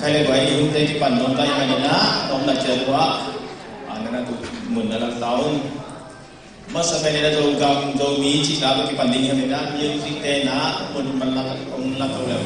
khai le bai yung te ki pan don tai mai na dom la che wa ana tu mun na tao masa mai na do gam do mi chi la ki pan ding he na music te na mun man la ong la tao le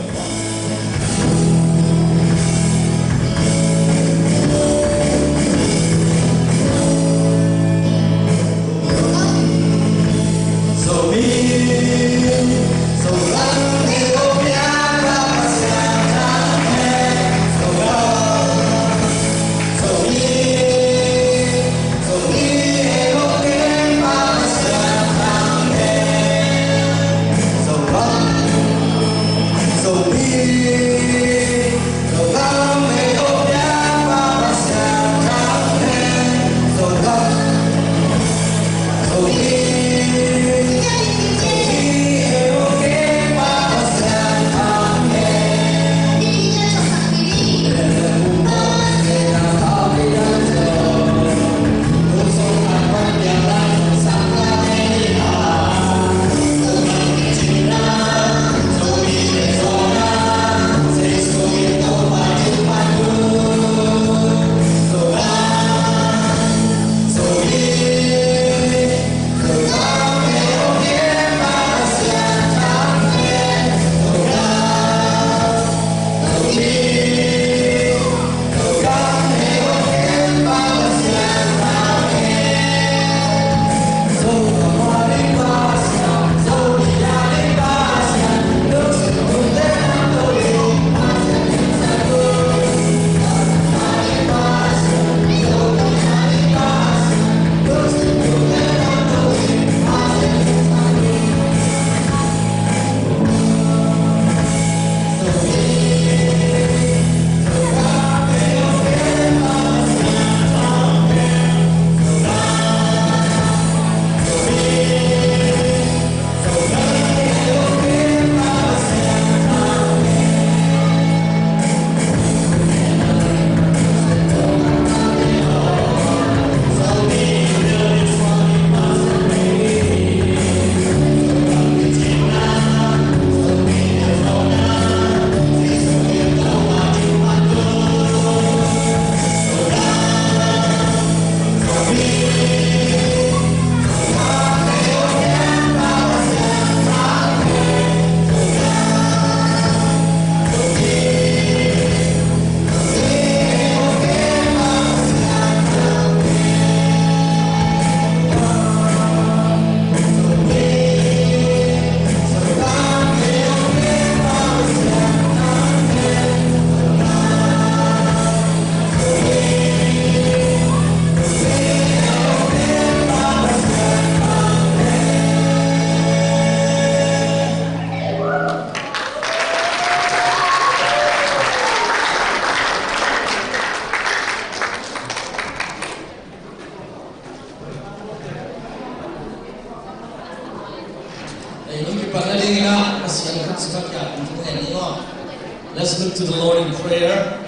Let's look to the Lord in prayer.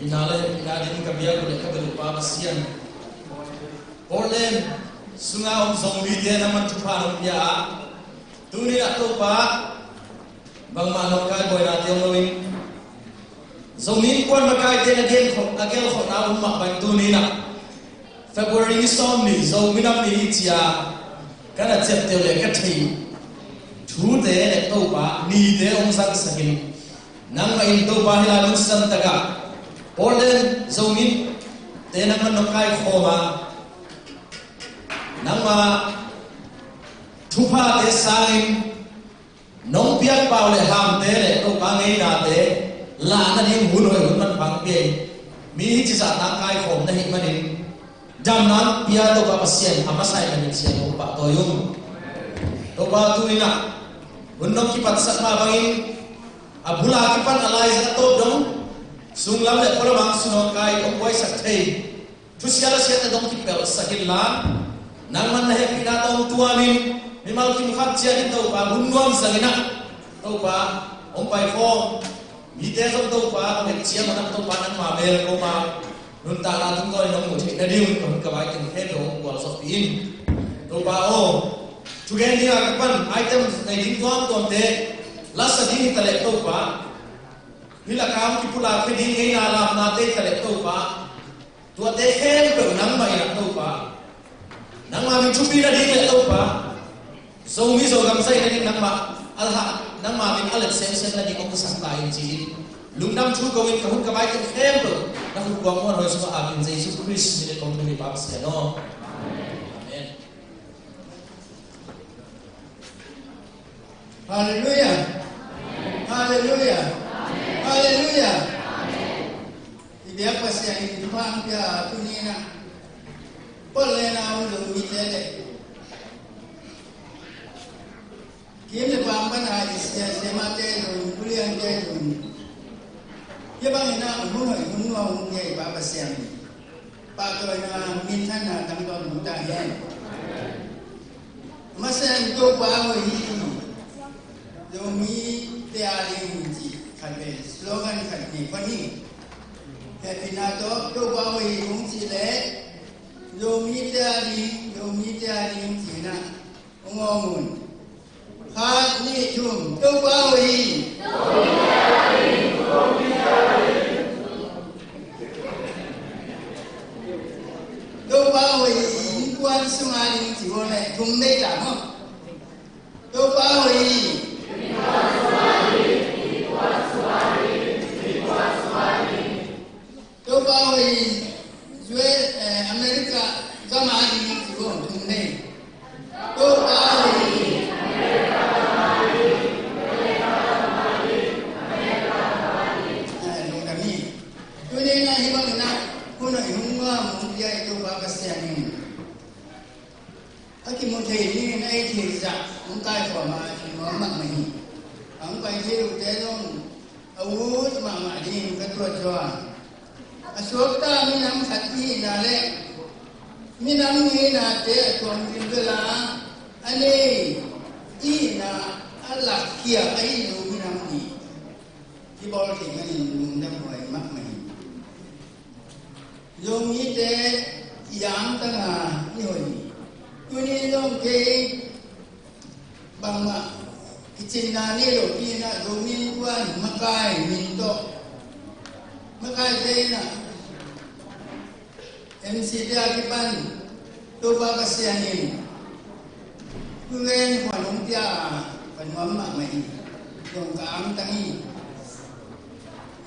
Inadin kabiya ko lekabelu babasian. Orlen sunga zong media naman tupanon ya. Tuni ato pa bang manokay boy natin lawin. Zomin kwan makay din again agel ko na umakbang tuni na. February somni zominam ni hitia kana chepte le kathi. Thu de le to ba ni de ong sang sakin nang ma in to ba hila lu san taga Orlen zomin de nang manokay khoma nang ma thupa de sain nong piak pau le ham de le to ba ngei na de la na ni hun hoi hun man bang pe mi chi sa ta kai khom na hi manin jam nan pia to ba pasien amasai manin sian o pa to yung to ba tu ina Undang kipat sakma bangin abula kipat alai sa top dong sunglam le pora bang sunok kai ongwai saktei tusiala siat dong kipel sakilla nang man nahe pinatong tuamin mimal ki mukhat cia ito pa bunwam sangina to pa ompai fong mite so to pa me cia manam to pa nang mabel ko ma nun ta la tung ko nong mu thik na diu ko ka bai tin he do wal so pin to pa o Tugen dia kapan item na din tuam tuam te lasa di tale to pa hila kam ki pula ke din ngai na lam na te tale to pa tu te hem ko nang mai na to pa nang ma min chupi na di to pa so mi so gam sai na nang ma alha nang ma min alet sem sem na di ko sang tai chi lung nam chu ko win ka hun ka bai ke hem ko na hu ko mo ho so amin Jesus Christ ni ko ni pa sa no amen hallelujah hallelujah hallelujah dia pasti yang di depan dia tunina boleh na ulu mitele kini bamban aja semate lu kuliah dia lu dia bang ina umur dia bapa siang pak tu ina minta na tangkap muda hen masa itu bawa ini domi tiari ji kade slogan kade pani Happy Nato, do bawi kung sile, do mitari sina, ungomun. Hat ni chum, do bawi. Do bawi, kuan sungai jiwone, kumbe mo. Do bawi. Tôi bảo vì dưới America có mà đi thì cũng không nên. Tôi bảo vì nông dân này, tôi nên là hy vọng là cô nói không có muốn dạy tôi bảo cái xe này. Ở cái môn thầy như này thì dạ không cai phò mà thì nó mặc mình, không phải theo thế đâu, ấu mà đi cái tuột rồi. Aswakta minam hati nale minam ni na te tuam indela ane ina ala kia ai lu minam ni di bol ti ngani lu ndam hoy mak mai yong ni te yang tanga ni hoy tu ni yong ke bang ma kicin na ni lo ki na do min kwan makai min to makai te na MC dia kipan tu ba kasianin kulen kwanong dia panwam ma mai dong ka am tangi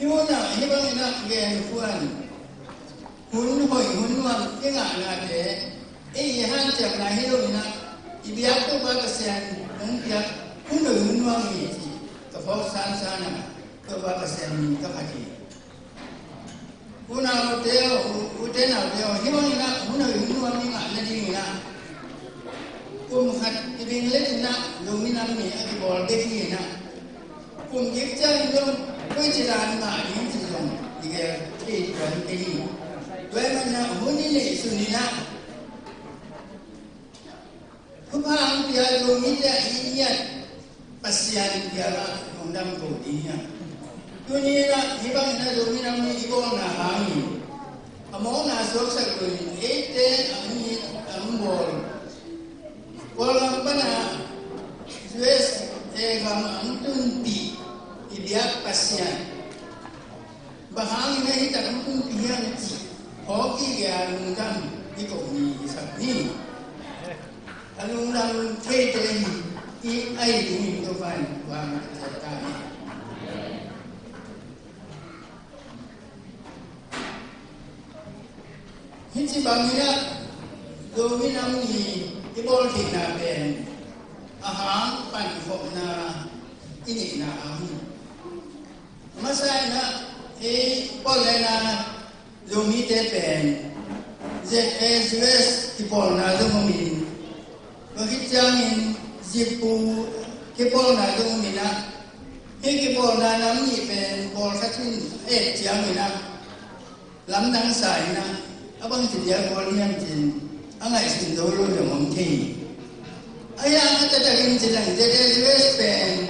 iwona ni bang ina gen kuan hun hoi hun wan ke nga na de han chak na hi lo ina ibiak tu ba kasian dong dia hun hoi hun wan ni ka phok san sana tu ba kasian ka phati una hotel uten hotel hiwang ina una hiwang ni ngak lagi ina hat ibing let ina dominam ni ati bol de ina yek chang dong koi chidan ma yin chi dong dige ti kan ti doi man na huni ni sunina kupang pia domita inya pasian dia la undam ko dinya Dunia hibang na dominam ni ibo na hangi. Amo na soksa kuin ete ani ambol. Walang pana Suez gam antunti ibiak pasyan. Bahangi na hita antunti yan ti. Hoki ga nungam iko ni isapni. Anong lang tete ni ay ni to fan wang tatay. Hinci bangina dominam ni ibol tina ben ahang pan fok na ini na ahu masa na polena domite ben ZSS kipol na domin bahitjangin zipu kipol na domina kipol na namni ben bol kacun jamina lam nang sai na abang tidak boleh jin, angai sendiri yang mungkin. Ayah kita dari jalan jadi Western,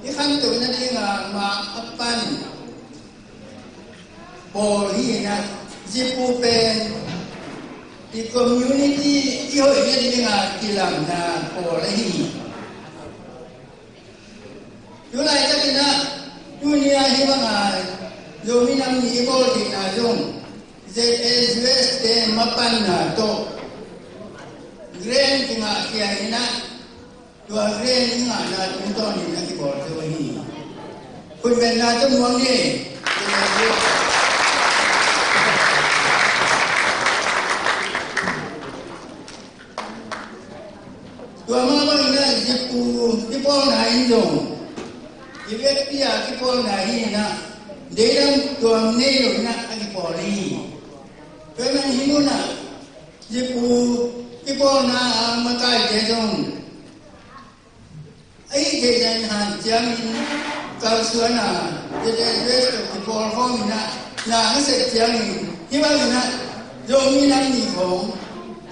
ikan tu nanti mak apan, boleh nak jipu pen di community iyo ini dengan kilang na boleh. Yo lai ta kina dunia hi banga zomi nam ni ibol ti na zong ZSUS te mapan na to Grand kinga kia ina dua grand inga na tunto ni na ibol to hi kun ben na to muang ni dua mama ina jipu na injong Iwet pia kipol na hina, dedam tuam nelo na akipoli. Kaya himuna, jipu kipol na makai jedong. Ay kejan han jamin kalsuana, jadi resto kipol form na ngasek jamin. Hibang na jomi na ni kong,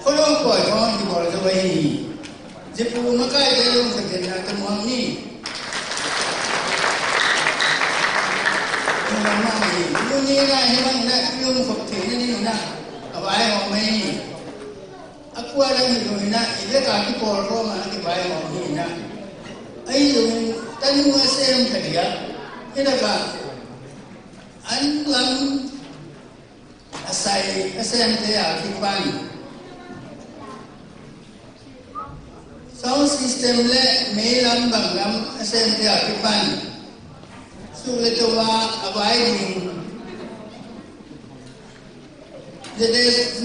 kolong koi kong kipol sabai. Jipu makai jedong sakit na temuang ni. Dunia hewan nak yung fakir ni na abai ho mai aku ada ni na ile ka ki por ro ma ki bai ho ni na ai yung tanu asem thadiya ida ka an lam asai asem te a ki pan sound system le me lam bang lam asem te a ki pan Sulitawa abiding the days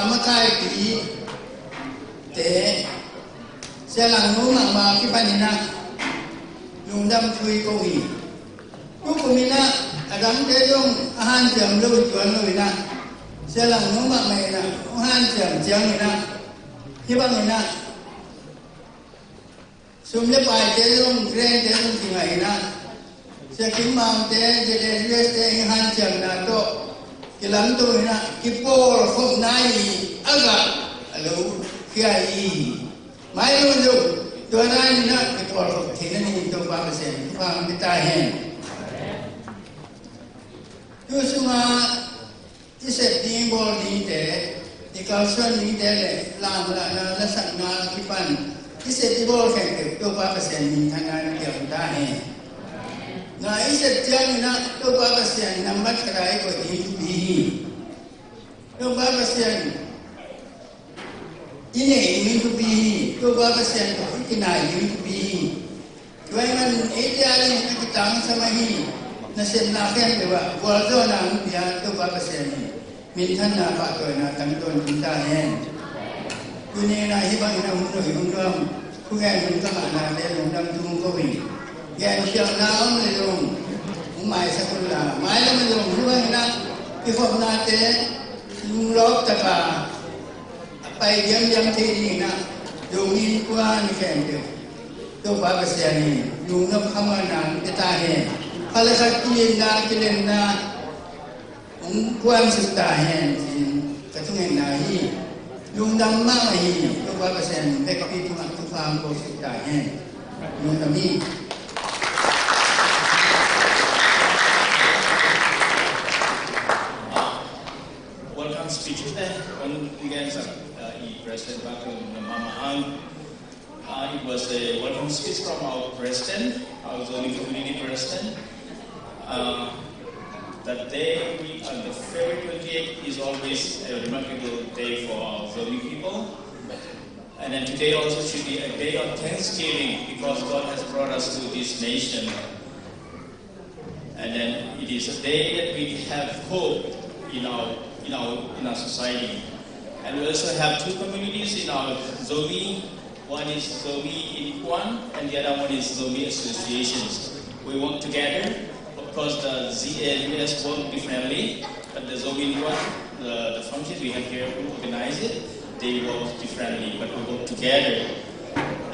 makai pi te selang nu ma ki panina yung dam thui ko hi ku kumina adam te yung ahan jam lu tuan lu na selang nu ma mai na ahan jam na hi bang na sumle pai te yung grand te yung tingai na Sekim mam te jadi te han jam na to kilam tu na kipol khop nai aga alo kiai mai lu tu na ni na kipol khop thina ni to ba sen ba kita hen tu suma ti se ding bol ni te ti kal suan ni te le lam la la sak na kipan ti se ti bol khen ke to ba sen ni thana ni ya ta hen na isat jang na to ba sian na mat krai ko hi to ba sian ine min to bi to ba sian ko kina min to bi doi man etia ni ki tang sama hi na sen na khen de ba wal zo na ya to ba sian min than na ba to na tang ton ta hen kuni na hi ba ina hun no hun ram ku ga hun ka na le lu dam tu ko wi Gan siang na on le dong mai sa kun la mai la me dong ruang na ki phom na te lung lok ta ka pai yam the ni na dong ni kwa ni ken de to ba ba sia ni lung na khama na te ta he phala sa ki na ki len na kwam sa ta he ka tung na hi lung dam ma hi to ba ba sia ni pe ka pi tu ma tu pham ko sa ta he lung dam ni speech again, President Dr. Mama Ang. It was a welcome speech from our president, our zoning community president. That day, the February 28th is always a remarkable day for our zoning people. And then today also should be a day of thanksgiving because God has brought us to this nation. And then it is a day that we have hope in our society. And we also have two communities in our Zomi. One is Zomi in Kwan, and the other one is Zomi Associations. We work together. Of course, the ZLUS work differently, but the Zomi in Kwan, the functions we have here, we organize it, they work differently, but we work together.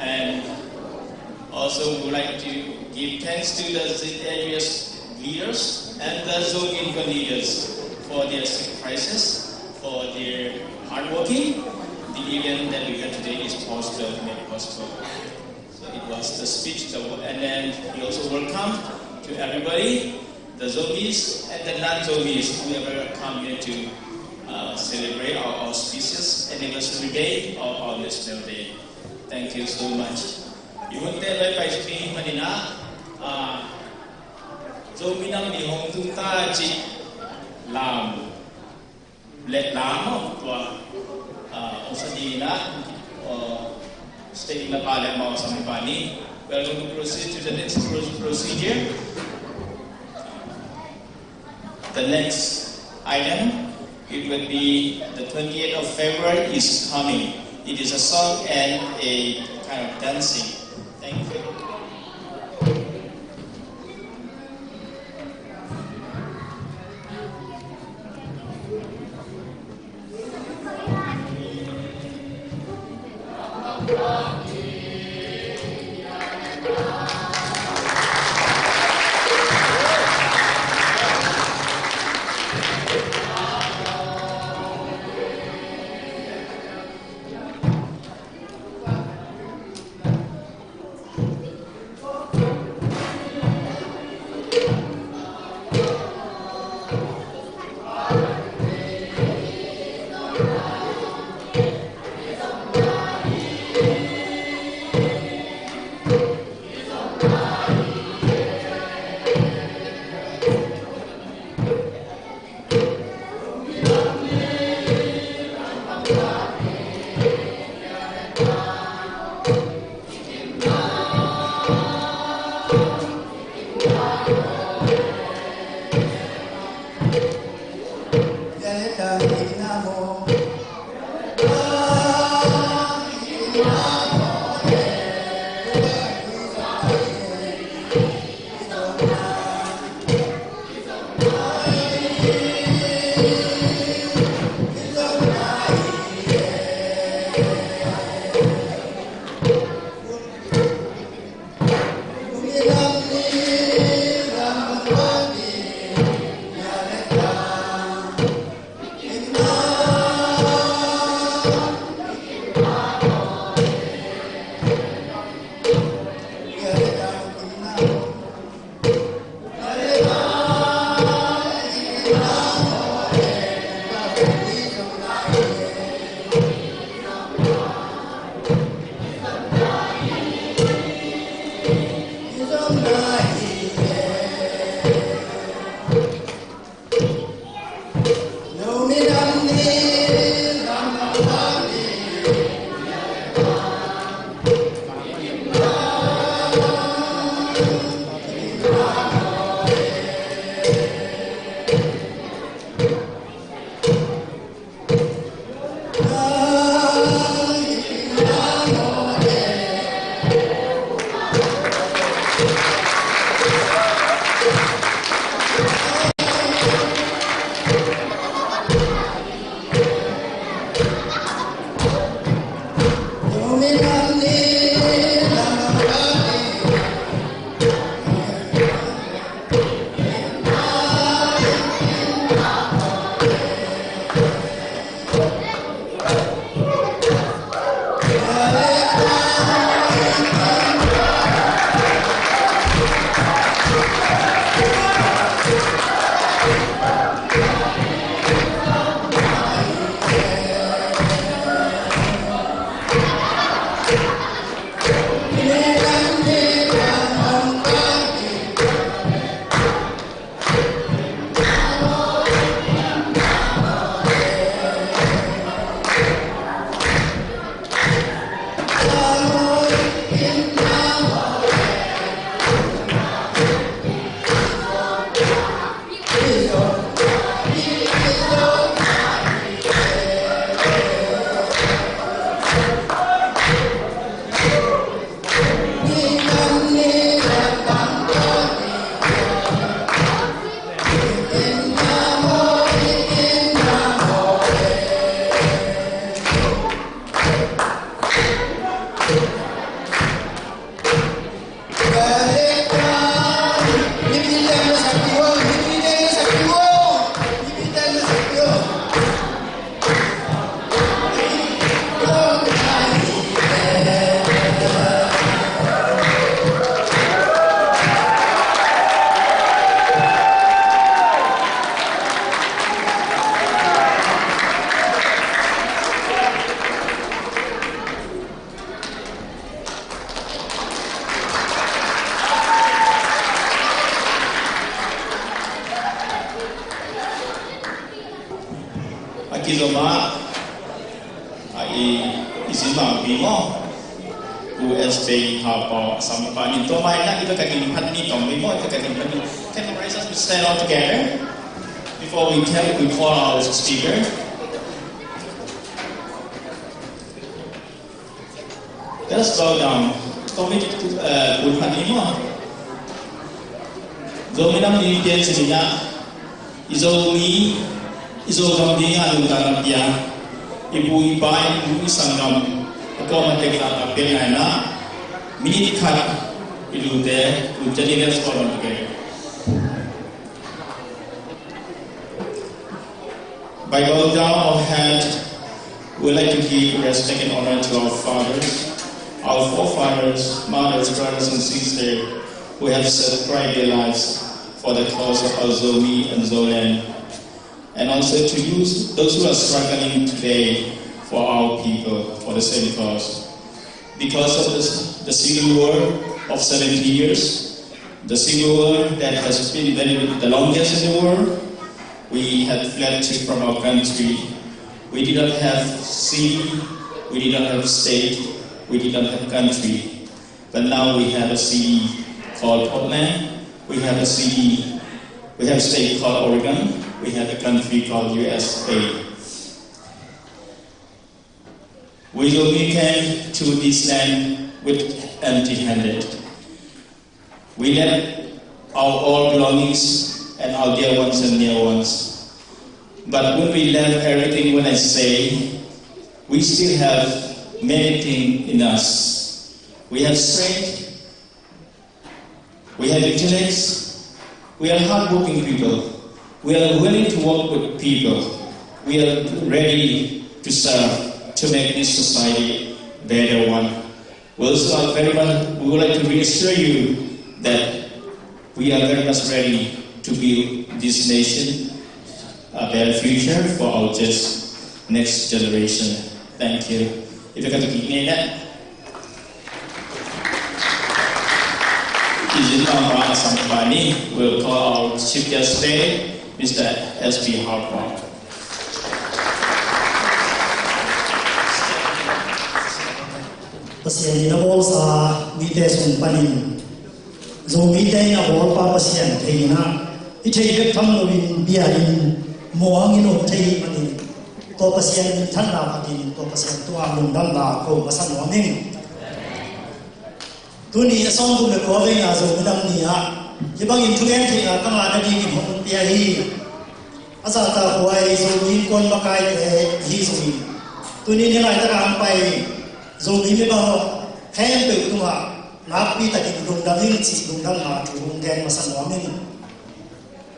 And also, we would like to give thanks to the ZLUS leaders and the Zomi in Kwan leaders for their sacrifices, for their hard working. The event that we had today is made possible. So it was the speech, and then we also welcome to everybody, the Zomis and the non-Zomis, whoever come here to celebrate our auspicious anniversary day or our National Day. Thank you so much. You want to like Manina, Dâu mi năm thì hôm chúng ta chỉ làm lệ làm của ông sa đi na state na pala mga samipani. We're going to proceed to the next procedure. The next item, it will be the 28th of February is coming. It is a song and a kind of dancing. Thank you. Siloma, Isimang Bimo, USB Harpo, Sampa, in Tomai, if I can Patni Tomimo, if I can the races to stand all together before we call our speaker. Let us bow down. Tomit Patnimo. Zominam Indian Sina, Izomi, Izogambia, Lugarapia, Ibu Ibai, Ibu Sangam, a common technical Penana, Minute Cut, Ilu there, with Jadinas for together. By bowing down our head, we would like to give respect and honor to our fathers, our forefathers, mothers, brothers, and sisters who have sacrificed their lives for the cause of our Zomi and Zolan, and also to use those who are struggling today for our people, for the same cause. Because of the civil war of 70 years, the civil war that has been the longest in the world, we had fled from our country. We did not have city, we did not have state, we did not have country. But now we have a city called Portland, we have a city, we have a state called Oregon, we have a country called USA. We only came to this land with empty-handed. We left our all belongings and our dear ones and near ones. But when we left everything, when I say, we still have many things in us. We have strength, we have vigilance, we are hardworking people, we are willing to work with people, we are ready to serve, to make this society a better one. We would like to reassure you that we are very much ready to build this nation a better future for our just next generation. Thank you. If you can begin that. Izin Sampani will call our Chief Guest today, Mr. S.P. Harpo. Pasien na bol sa mite sun panin zo mite na bol pa pasien theina ithei bek tham no bin biarin moang ino thei mani to pasien than na patin to pasien to a lum dam na ko masan no ning tuni song bu le ko ve na zo dam ni ha jibang in thugen thei na tang la na di ki hon pia hi asa ta huai zo min kon makai the hi zo ni tuni ni lai ta ram pai zo mi me ba hem pe tu ma na pi ta ki dum dam hin chi dum dam na tu dum gen ma san wa min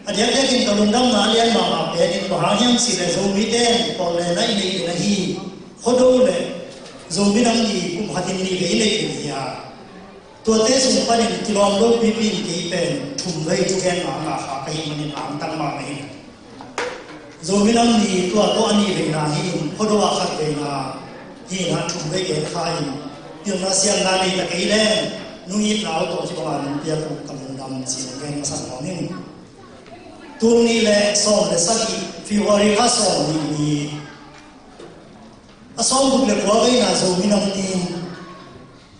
a dia dia kin ka dum dam na lian ma ma pe ni ba ha hyam si le zo mi den ko le nai ni na hi khodo le zo mi nam ni kum ha tin ni ge le ni ya to te sum pa ni ti lom lo pi pi ki pen thum lei tu gen ma na ha kai man ni am tang ma mai zo mi nam ni to ani ve na hi khodo wa khat ve na hi na thum ve ge khai yung na siang na ni ta kai le nu yi lao to chi ba ni pia ko kam dam chi ge ma san ho ni tu ni le so le sa ki February ha so ni a so bu le ko ve na zo mi nam ni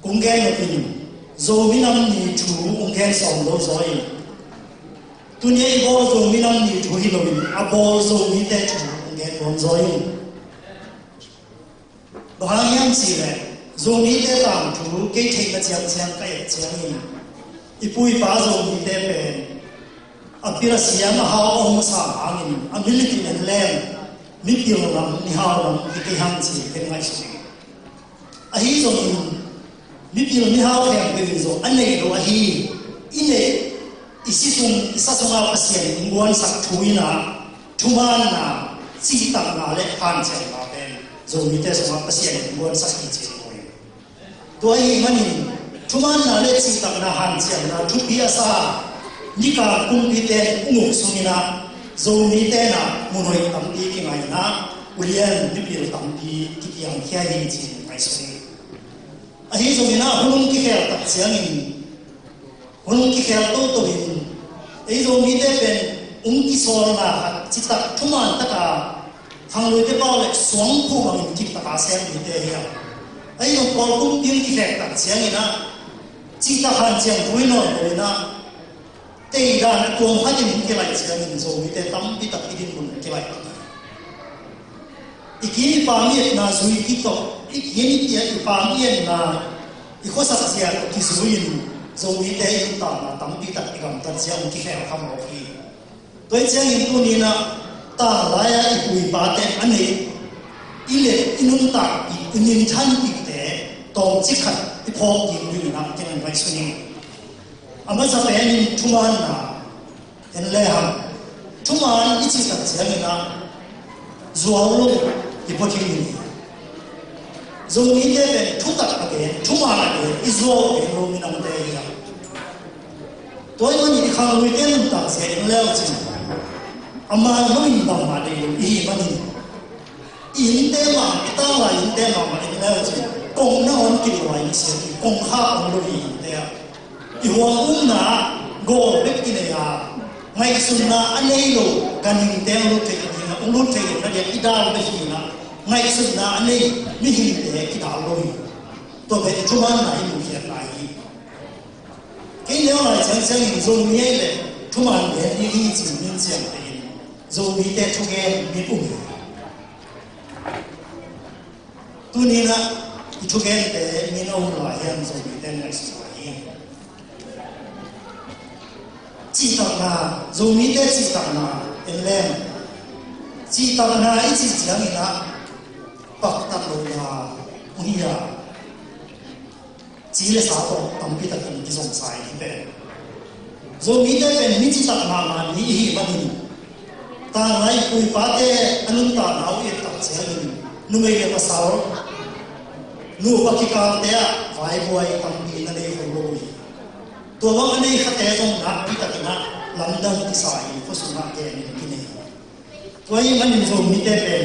kung ge no pin zo mi nam ni chu ung ge so lo zo yi tu ni bo zo mi nam ni chu hi lo ni a bo zo mi te chu ung ge bon zo yi ba ha yam si le zo mi te tam chu ke thei ka chiang chiang ka ye chiang ni ipui pa zo mi te pe a pira siam ha ong sa angin a militi en lem mi pio ram ni ha ram ki te hang chi te ngai chi a hi zo mi pio ni ha hem pe zo an nei ro a hi ine isi sum isa sum a pasien ngwan sak thuina thuman na chi tak na le han chen ma pe zo mi te sum a pasien ngwan sak chi chi tôi mani thuman na le chi tak na han chiam na thu pia sa ni ka kum pi te nguk sumina zo mi te na munoi tam pi ki ngai na ulian ni pi tam pi ki yang khia hi chi mai sui a hi zo mi na hulum ki khel tak chiang in hulum ki khel to in ei zo mi te pen ki sol na chi tak thuman ta ka khang lui te bao le suang phu mang ki ta ka sem ni te hi ai no kol kum tin ki fek ta chiang ina chi ta han chiang pui no le na te da na ko ha tin ki lai chiang in zo mi te tam pi ta ki din mun ki lai iki pa mi na zui ki to iki ni ti ai pa mi na i ko sa sia ki zui in zo mi te in ta na tam pi ta ki gam ta chiang ki fe kham ro ki toi chiang in tu ni na ta la ya i pui pa te ani ile inun ta i nin chan pi te tong chi khat i phok yin ni na ke nan vai suni ama sa pe ni thuman na en le ham thuman i chi ta chiang na zuaw lo i po thi ni zo ni te pe thu ta ka ke thuman na ke i zuaw ke lo mi na te ya toi ma ni khang lui te nun ta se en le chi ama no in ba ma de i ma ni in te ma ta la in te ma ma in le chi kong na on ki wa in se kong ha on lo i te ya i wa na go be ki ne ya ngai sun na anei lo kan in te lo te ki na lu te na de i da be hi na ngai sun na anei mi hi te ki da lo i to be chu ma na i lu hi na i ke ne wa chang chang in zo mi le chu ma le ni hi chi min chiang te zo mi te chu ge mi pu tu ni na i chu ge te mi no la hian zo mi te na su hi chi ta na zo mi te chi ta na en le chi ta na i chi chiang ni na pak ta lo ya ui ya chi le sa to tam pi ta ki zong sai ni pe zo mi te pe mi chi ta na ma ni hi ma ni ta lai pui pa te anun ta na u ta chiang ni nu me le pa sao nu pa ki ka te a vai buai tam pi na le ho lo to wa ane khate song na pi ta na lamdang ti sai fo su na ke ni ki ne to yi man ni zo mi te pe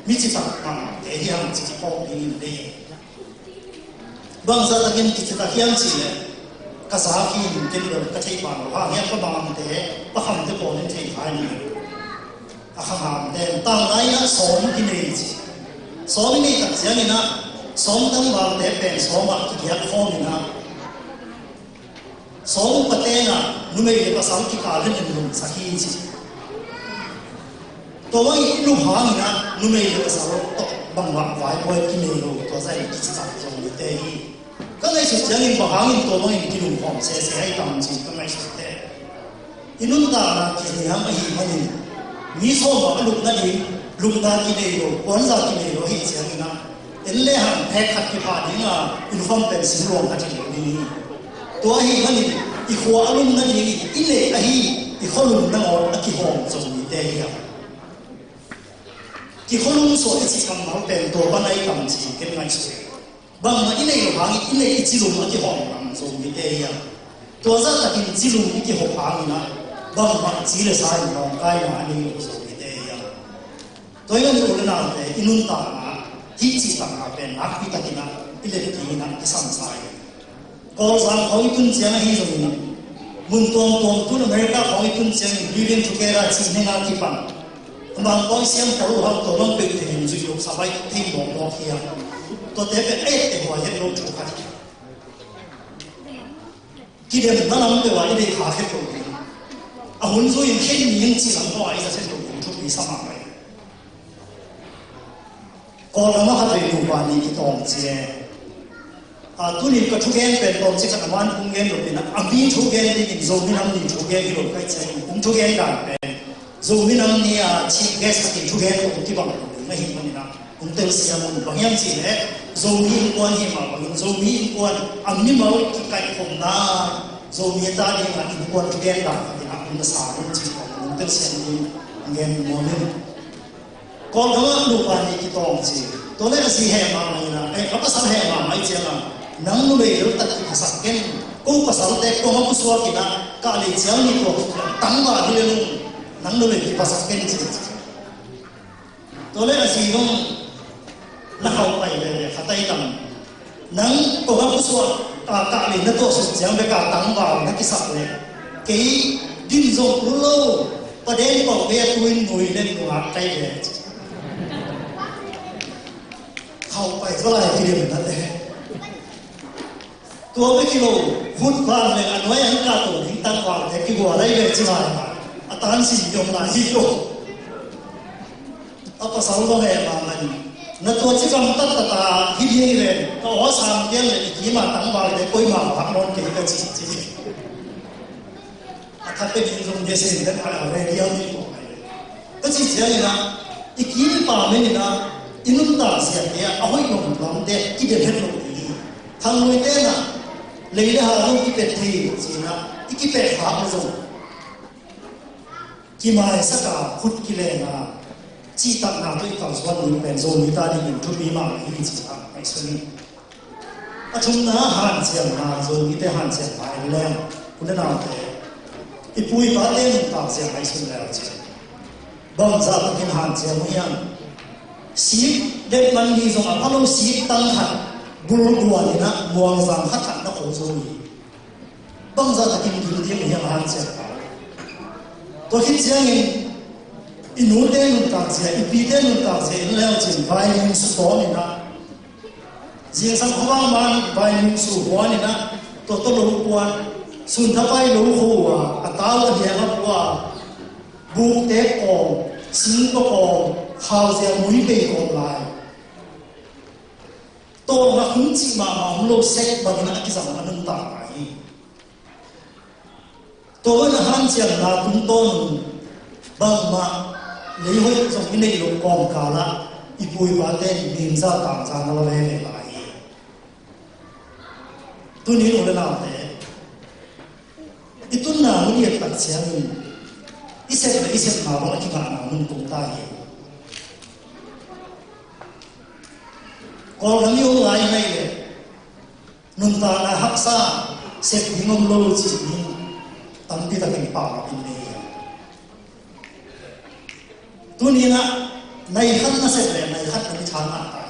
mi chi ta na te hi ang chi ko ni ni de bang sa ta ken ki ta hiang chi le ka sa ki ni ken lo ka thei pa lo ha nge pa bang te pa kham te ko ni thei hai ni a kham te tang lai na som ki ne chi som ni ta chiang ni na som dang ba te pe som ba ki ya kho ni na som pa te na nu me le pa sam ki ka le ni lu sa hi chi to wa i lu ha ni na nu me le pa sa ro to bang wa vai boy ki ne lo to sai ki sa so ni te hi ka nei su chiang in ba hang in to wa in ki lu hom se se ai tam chi ka mai su te inun ta na ki ni ham hi ma ni mi so ma lu na ni lu na ki ne lo kon za ki ne lo hi chiang na en le ham phe khat ki pa ni nga in fam pen si ro ka chi ni to hi ma ni i khwa alum na ni i le a hi i kholum na ngor a ki hom so ni te hi ki kholum so i chi kam na pen to ba nai kam chi ken ngai su bang ma i le lo hang i le i chi lu ma ki hom kam so ni te hi to za ta kin chi lu ni ki ho hang na bang ma chi le sa ni long kai ma ni so ni te hi to yi ni u na te inun ta na hi chi ta na pen na pi ta ki na i le ki na ki sam sai ko sang khoi tun chiang hi zo ni mun tom tom tu America khoi tun chiang living together chi ne nga ki pan bang ko siam ko ha to bang pe te ni ju sa bai te mo mo kia to te pe e te ho ye lo chu ka ki de na nam pe wa ide kha khe to a hun zo yin khe ni yin chi sang ho ai sa se to chu bi sa ma mai ko la ma ha te lu ba ni ki tong che tu ni ka thu gen pe tom chi ka man kum gen lo pe na a bi thu gen ni ki zo mi nam ni thu gen ki lo kai che kum thu gen da pe zo mi nam ni a chi ges ki thu gen ko ki ba na hi ma ni na kum te si ya mon bang yang chi le zo mi ko ni ma ba zo mi ko am ni ma ki kai khom na zo mi ta ni ma ki ko thu gen da ki na kum sa ro chi ko kum te si ni gen mo ni ko ga lu pa ni ki tong chi to le si he ma ni na e ka pa sa he ma mai che na nang nu le ro ta ki sa ken ko pa sa te ko ma pu so ki na ka le chiang ni ko tang ba di le nang nu le ki pa sa ken chi to le si gong na hau pai le kha tai tam nang ko ma pu so ka le na to so chiang be ka tang ba na ki sa le ke din zo lu lo pa den ko be tuin mui le ko ha tai le เข้าไปก็ไล่ที่เดียวนั่นเองตัวไม่กิโลฟุตฟังเลยอันไว้อันกาตัวทิ้งตั้งวางแต่กี่หัวไรเลยจีไรมาอัตราสิ่งยงลายที่โลเอาภาษาเราเนี่ยมามันนั่นตัวที่กำตัดตาที่ดีเลยก็ว่าสามเดือนเลยกี่มาตั้งวางแต่คุยมาพักนอนเกี่ยวกับจีจีถ้าเป็นที่ตรงเดียร์กันอะไรเดียวนี่บอกเลยก็จีจีนี่นะอีกกี่ป่าไม่นี่นะอินุตตาเสียเนี่ยเอาไว้ลงลำเด็กที่เดินให้ลงนี้ทางนู้นเนี่ยนะเลยนะฮะลูกที่เป็นที่จีนะอีกที่เป็นหาไม่ส่งกี่มาสักการพุทธกิเลนะจีตักนาตัวอีกคำสวรรค์เป็นโซนิตาดีอยู่ทุกปีมาอีกจีตักไอ้ส่วนนี้อาชุมนะหันเสียงมาโซนิเตหันเสียงมาอีกแล้วคุณน่าเอาแต่อีปุยบ้านเล่นตากเสียงไอ้ส่วนแล้วจีบางจากกินหันเสียงไม่ยังสีเด็กมันมีสองพันธุ์สีตั้งหันบุรุษวันนี้นะมองสังขัดขันนักโขโซนีบางจากกินกินที่ไม่ยังหันเสียงตัวคิดเสียงเองอินูเดนุตักเสียอีปีเดนุตักเสียแล้วจริงไปมิสุโตนี่นะเสียงสังขวางมันไปมิสุหัวนี่นะตัวต้นลูกกวนสุนทรไปลูกหัวอัตตาวันเดียร์ว่าบุกเตะกองสิงก็กองข่าวเสียมุ้ยไปกองลายตัวนักหุ่นจีมาโลกเซ็กบางนักกิจกรรมนั้นต่างไปตัวนักหันเสียงนาคุณต้นบางมาเลยให้ส่งในโลกกองกาละอีปุยบาเต้นดินซาต่างจานเราเลยหลายตัวนี้เราเล่นอะไรอีตัวนั้นมันเรียกตัดเสียงอีเสร็จมาบอกที่มามันตรงใต้ก่อนนั้นยังไงไม่เลยนุ่นตาหักซาเสร็จยิ่งโลจิตยิ่งตั้งที่ตะกี้ป่าอินเดียตัวนี้นะในขั้นนั้นเสร็จเลยในขั้นนั้นชาหน้าตาย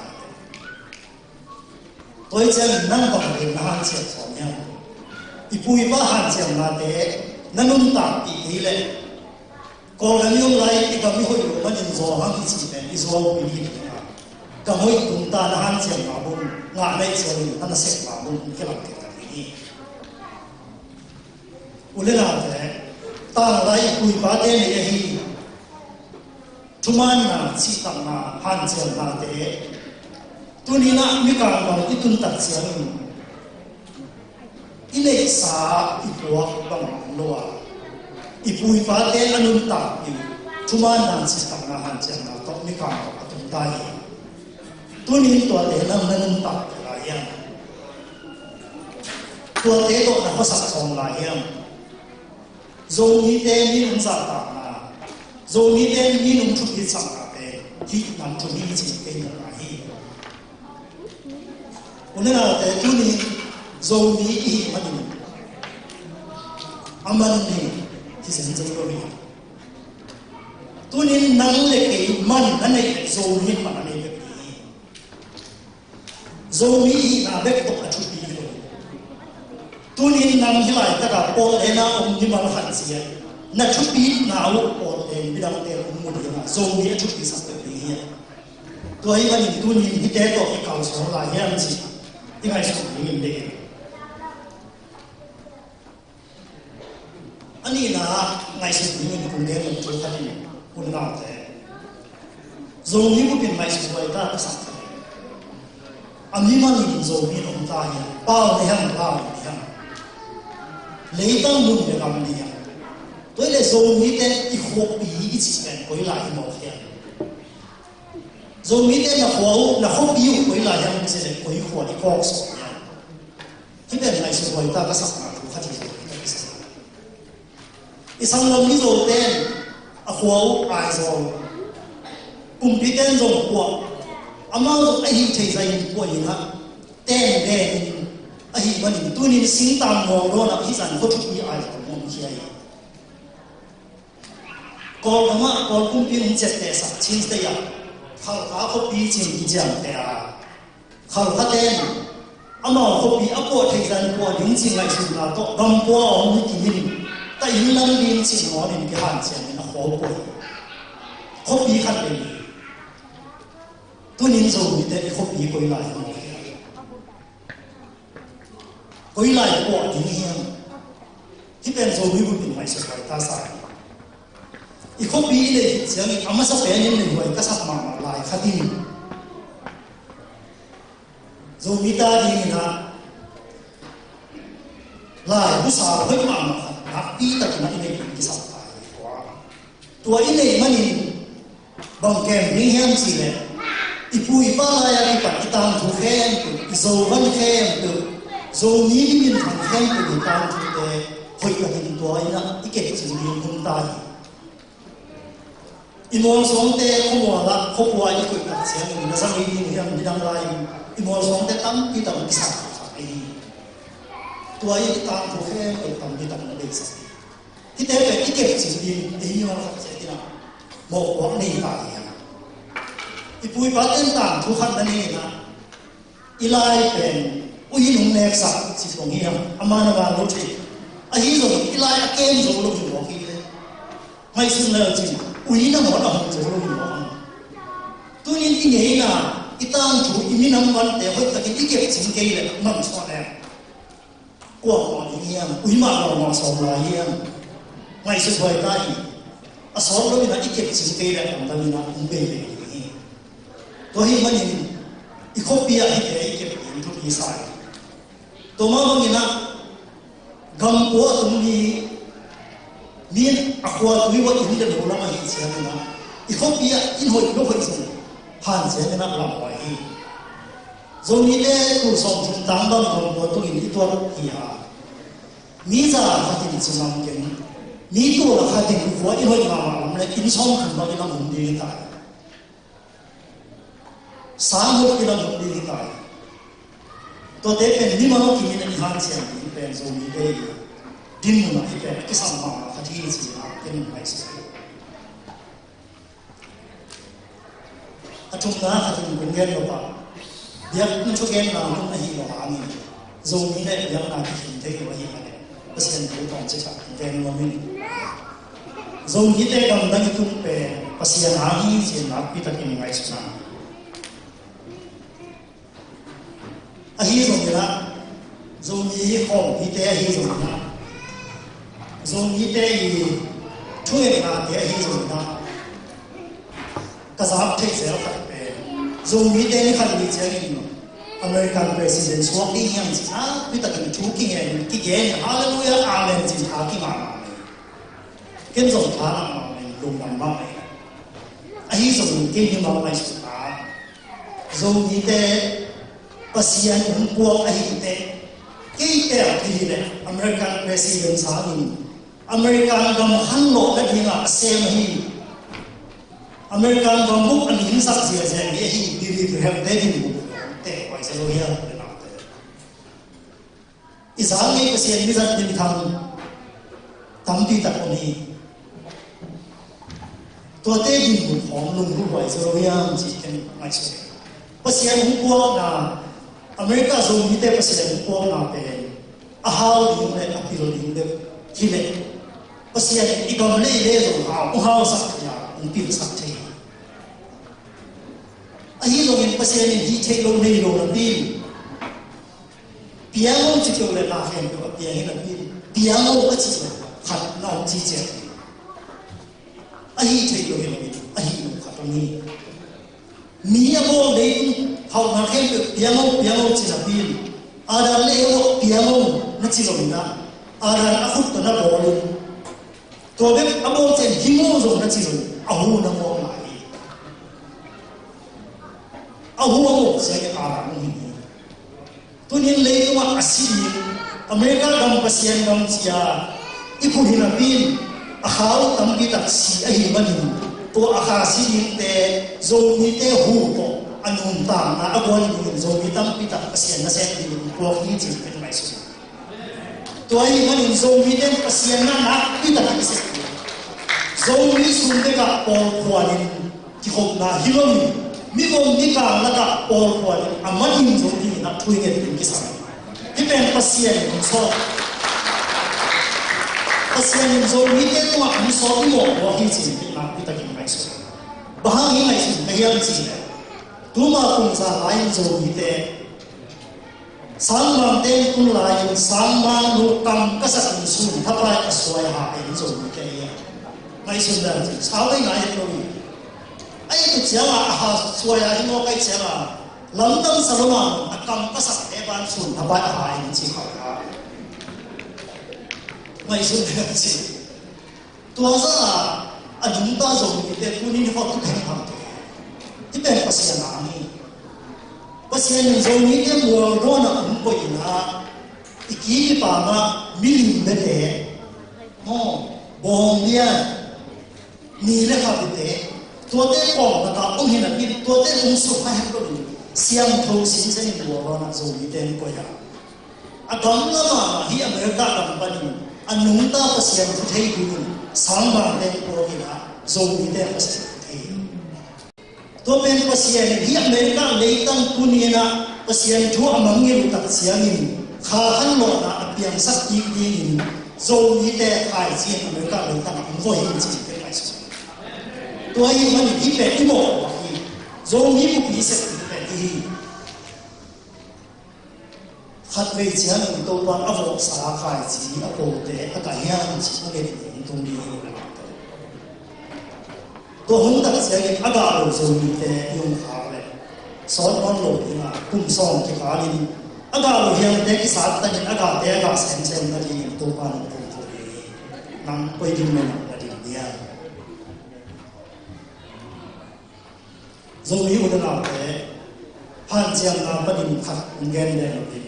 ตัวเจ้านั่งบังเอิญหันเสียสองอย่างอีปุยบ้าหันเสียงมาเตะนั่นนุ่นตาอีกทีเลยก่อนนั้นยังไงที่ก็ไม่ค่อยรู้มันยังโซ่หันที่จีเป็นอีโซ่ปีนี้ก็ไม่ตุ้มตาหันเสียงมาบุญงานในเสียงนั่นเสร็จมาบุญแค่หลังเกิดแบบนี้อุเลนาแต่ตั้งไรคุยป้าเต้นเลยฮีทุกมันนะชีตังนะหันเสียงมาเตะตัวนี้นะมีการมองที่ตุ้มตัดเสียงอิเลสาอีพวกบางนัวอีปุยป้าเต้นอนุนตัดอยู่ทุกมันนะชีตังนะหันเสียงมาต้องมีการมองตุ้มตาตัวนี้ตัวเตะนั่งนั่งตัดหลายอย่างตัวเตะตัวนั้นเขาสับสนหลายอย่างโซนี้เตะนี่นุ่งสัตว์ต่างนะโซนี้เตะนี่นุ่งชุดที่สังกัดเตะที่นั่งชุดนี้จริงเป็นอะไรวันนี้เราเตะตัวนี้โซนี้อีมันนี่อามันนี่ที่เส้นจังหวะตัวนี้นั่งเล็กมันนั่นเองโซนี้มันนั่นเองโซมีนาเบ็กตกชุดนี้เลยตัวนี้นำที่ไหนแต่กับโอเลน่าองค์ที่มาหันเสียนั่นชุดนี้นาลูกโอเลนบิดาเตลองค์มุดยนะโซมีชุดที่สักตัวนี้ตัวไอ้วันนี้ตัวนี้ที่เด็กตัวที่เขาสอนหลายอย่างสิที่ไงสุดนี้เด็กอันนี้นะไงสุดนี้คุณเด็กมันตัวท่านนี้คุณน่าแต่โซมีก็เป็นไงสุดไว้ได้ก็สักอันนี้มันยิ่งโซมีลงตายเป้าในห้างเป้าในห้างเลยต้องมุ่งไปทำเนี่ยตัวเลยโซมีเต้นอีกหกปีอีกสิบเป็นคนหลายหมดเลยโซมีเต้นนะหัวนะหกปีอยู่คนหลายยังไม่ใช่เลยคนหัวที่กอกสองเนี่ยที่เป็นในสุดวันตาก็สักมาถูกขัดที่สุดอีสังลมที่โซเต้นหัวไอโซกลุ่มที่เต้นโซหัวอามาไอ้หิ้งใช้ใจกว่าอย่างนั้นเต้นเด่นไอ้หิ้งมันตัวนี้สิ่งต่างมองโดนอ่ะที่สั่นก็ทุกปีไอ้ของมองที่ไอ้ก่อนมาก่อนคุ้มปีนเจ็ดแต่สักชิ้นเดียวเขาเขาปีจริงที่จะแต่เขาเต้นอามาเขาปีอ่ะก็ใช้ใจกว่าจริงๆไอ้ชุดนั้นก็กำกว่าอ๋อไม่กินแต่ยิ่งนั่งเรียนสิ่งอ๋อนี่ที่หันเสียงนะหัวป่วยเขาปีขัดเลยตัว tunin zo mi te khop bi koi lai mo koi lai ko ding hiam ti pen zo mi bu pin mai sa kai ta sa i khop bi le chiang ama sa pen nin le hoi ka sa ma lai khatin zo mi ta ding na lai bu sa hoi ma ma na pi ta na ine ki sa ta wa tua ine manin bang kem ning hiam si le ipui pa la ya ki pa itam thu khem tu zo van khem tu zo ni min thang khem tu ni tam tu te hoi ka hin to ina ike chi ni hun ta imol song te khomwa la khopwa ni ko ta chen ni na sang ni hiam ni dang lai imol song te tam ki tam ki sa ai tua i tam thu khem tu tam ki tam na be sa ki te pe ike chi ni ni ma sa che ti na mo ko ni ta ya ipui paten tang thu khat na ni na ilai pen ui nung nek sa chi song hiam amana ba lo thi a hi zo ilai a kem zo lo hi mo ki le mai sin le chi ui na mo na hong zo lo hi mo tu ni ti nei na itang thu i mi nam wan te hoi ta ki ti ke chin ke le mam so ne kwa ma ni hiam ui ma lo ma so la hiam mai sin hoi ta hi a so lo ni na ti ke chin ke le tam ta ni na um be le to hi manin ikopia hi ke ke in tu hi sai to ma bang ina gam ko tum ni min akwa tu wa in de lo la ma hi sia na ikopia in hoi lo hoi sai han se na la wa hi zo ni le tu som thum tang bang ko to in to hi ha mi za ha tin chu nam ke ni tu la ha tin ko in hoi ma ma le in som kham ba ina mun de ta sáng hôm kia là một đi tại tôi thấy cái ni mà nó kỹ năng hàng xem thì bên trong đi đây đinh mà thì cái sản phẩm là phát triển gì là cái mình phải sử dụng ở trong đó phát triển công nghệ đó bạn việc những chỗ game nào cũng là hiện là hàng nghìn dùng như này việc nào thì hình thế là hiện này bác sĩ cũng còn chưa phải về mà mình dùng như thế cầm đang tung về bác sĩ hàng nghìn gì là bị tất cả những cái sự a hi zo la zo ni khom hi te hi zo na zo ni te yi thue na te hi zo na ka sa thek se fa pe zo ni te ni khan ni che ni American president swak ni yang chi na pi ta kan thu ki nge ki ge hallelujah amen chi ha ki ma ken zo tha na ma ni dum nam ma a hi zo ni ke ni ma mai su ta zo ni te pasian umpuang ahite kite akile American president sanin American gam hanlo la dinga asem hi American gam buk an hinsak sia sia ye hi diri to have they in te wai sa lo ya na te izangi pasian ni zat din thang tamti ta ko ni to te din bu hom lung bu wai sa lo ya chi ken mai so pasian umpuang na America zo mi te pasien ko na pe a hao ding le a pilo ding de kile pasien I gam le le zo hao sa ya un pil sa te a hi zo mi pasien hi te lo ne lo na pil piano chi ko le na hen ko piano na pil piano a chi khat na chi che a hi te lo ne a hi no khat ni mi a mo le hậu mà khen được piano chỉ là pin ada leo piano nó chỉ là mình ada akut nó bỏ luôn tôi biết amo trên himo rồi nó chỉ là ahu nó bỏ lại ahu amo sẽ cái ada nó tôi nhìn lấy cái asili America gam pasien gam sia ipu hina pin ahau tam kita si ahi bani to akasi te zoni te hu ko anum ta na agwan ni zo mi tam pita pasien na sen ni ko ni chi pen mai su to ai man zo mi den pasien na pita na se zo mi sun de ka por kwani ki hop na hilom mi bom ni ka la ka por kwani amani zo ni na thui nge ki sa ki pen pasien so pasien zo mi den wa mi so ni mo wa ki chi na pita ki mai su bahang ni mai su na yan chi tuma kum sa lain zo ite sang mang ten kun lain sang mang lu kam kasak sun thapai aswai ha en zo ite ya mai sun da sao ai ngai lo ni ai tu chiang a ha swai a no kai chiang a lam tam saloma akam kasak e ban sun thapai ha en chi kha ha mai sun da chi tua za a dung ta zo ite kunin ho tu thang ham ti ben pasian ani pasian zo ni ke mo ro na um ko ina iki pa ma milim de de mo bom dia ni le ha bite to te ko na ta ong hina bi to te ong su ha ha ko ni siam tho sin se ni mo ro na zo ni ten ko ya a dom na ma hi america company anung ta pasian thu thei du sang ba te ko ina zo ni te pasian to ben pasien hi america leitan punina pasien thu amangil tak sianin kha han lo na apiang sak ti ti in zo ni te khai chi america leitan ang vo hin chi te kai so to ai man hi pe ti mo hi zo ni bu pi se ti pe ti khat ve chian to pa avo sa khai chi apo te aka hian chi nge ni tung ni to hung tak siang aga lo zo ni te yung kha le son on lo ina kum song ki kha ni aga lo hiang te ki sa ta ni aga te aga sen sen na ni to pa no to nam poi din me na di dia zo ni u da na te han chiang na pa din khat ngen de lo din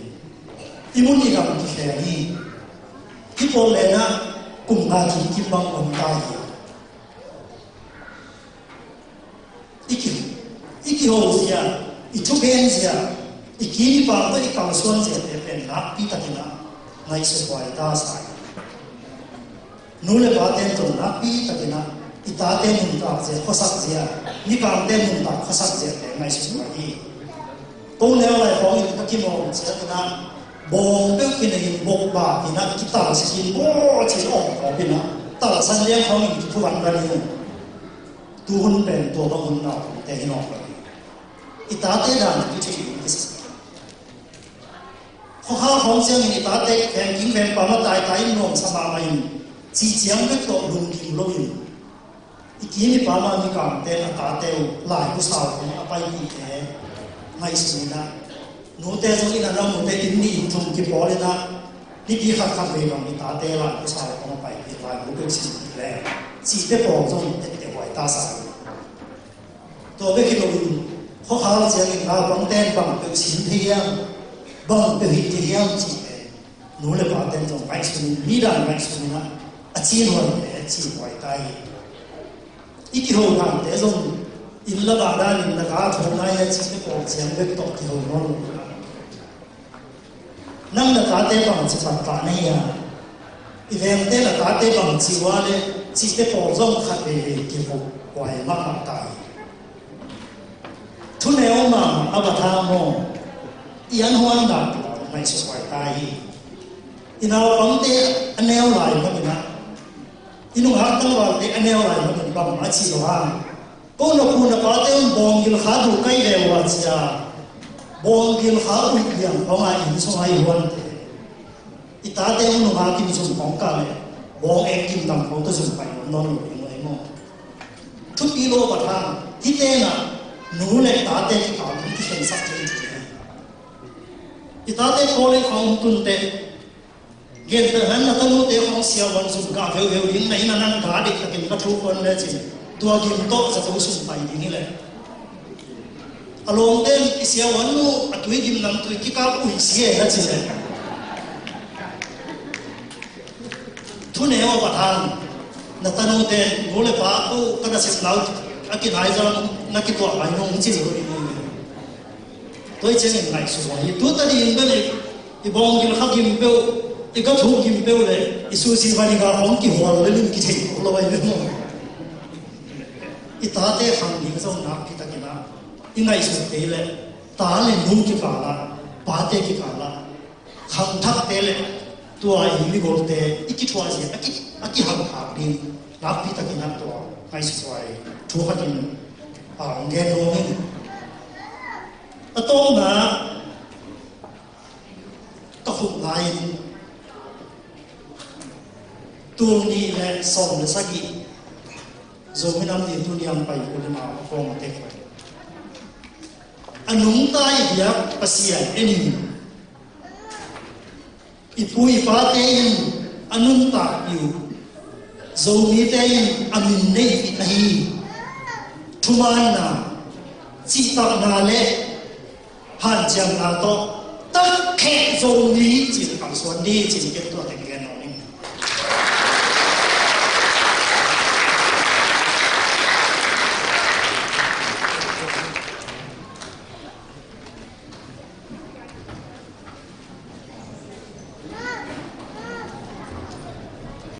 imun ni gam ki khe ni ki po le na kum na ki bang on ta hi iki ho sia itu gen sia iki pa to ikang suan sia te pen na pi ta kina ngai se kwai ta sai nule ba ten to na pi ta kina ita te mun ta se khosak sia ni kam te mun ta khosak sia te ngai se kwai to ne lai phong ta ki mo sia na bong pe ki ne bok ba ki na ki ta se ki bo chi ong ko pi na ta san liang phong ki thu wan ba ni tu hun pen to ba hun na te hi no itate dan ki chi is kho ha hong xiang ni itate pen king pen pa ma tai tai nom sa ma mai chi chiang ke to lung ki lo yin iki ni pa ma ni kam te na ta te lai ku sa ko a pai ki te mai si na no te zo ina na mo te tin ni chung ki po le na ni ki kha kha ve ma ni ta te la ku sa ko ma pai ki lai ku ke si le chi te po zo ni te wai ta sa to be ki lo yin khó khăn sẽ là nào bằng tên bằng từ xin thiêng bằng từ hình thiêng chỉ để nỗ lực bảo tên trong bách xuân lý đàn bách xuân á chi hoàn để chi ngoài tay ít cái hồ làm để dùng in là bà đa in là cả thôn này chỉ cái bộ chiang biết tộc cái hồ nó năng là cả tên bằng chỉ phản phản này à event tên là cả tên bằng chỉ qua đấy chỉ cái bộ giống khác về cái hồ ngoài mắc mặt tay thu neo mà avatar mo ian hoan da mai se kwai tai ina bang te aneo lai ma na inu ha tang wa te aneo lai ma ba ma chi lo ha ko no ku na pa te on bong gil kha du kai le wa cha bong gil kha u yang pa ma in so ai hoan te ita te on no ha kim sum kong ka le bong ek kim tam ko to sum pai no no mo thu pi lo ba tha ki te na nỗ lực ta te ki ka ki sen sak te ita te ko le khong tun te gen te han na ta no te khong sia wan sum ka veu veu ding nei na nan ka dik ta kin ka thu kon le chi tua kim to sa to sum pai ding le along ten isia wan nu atui gim nam tu ki ka ui sie la chi le thu ne wa pa than na ta no te nỗ lực pa ko ka da se lau aki nai za na ki to ai nong chi ro ni toi chen ngai su wa tu ta di in bele i bong gil kha gim pe i ka thu gim pe le i su si va ni ga hong ki ho le lim ki thei lo wai le mo i ta te khang ni zo na ki ta ki na i ngai su te le ta le nu ki ka la pa te ki ka la khang thak te le tu ai ni gol te i ki thwa ji aki hang ha ni na pi ta ki na to ai su ai thu kha tin a nge no ni atong na kahuk lain turni le som le sagi zominam ni tuniam pai ulama ko mate ko anung tai biak pasian eni ipui pa te in anung ta yu zomi te in amin nei nahi thumana chi ta na le han jam na to tất khe zomi chỉ cảm xuân đi chỉ cái tuổi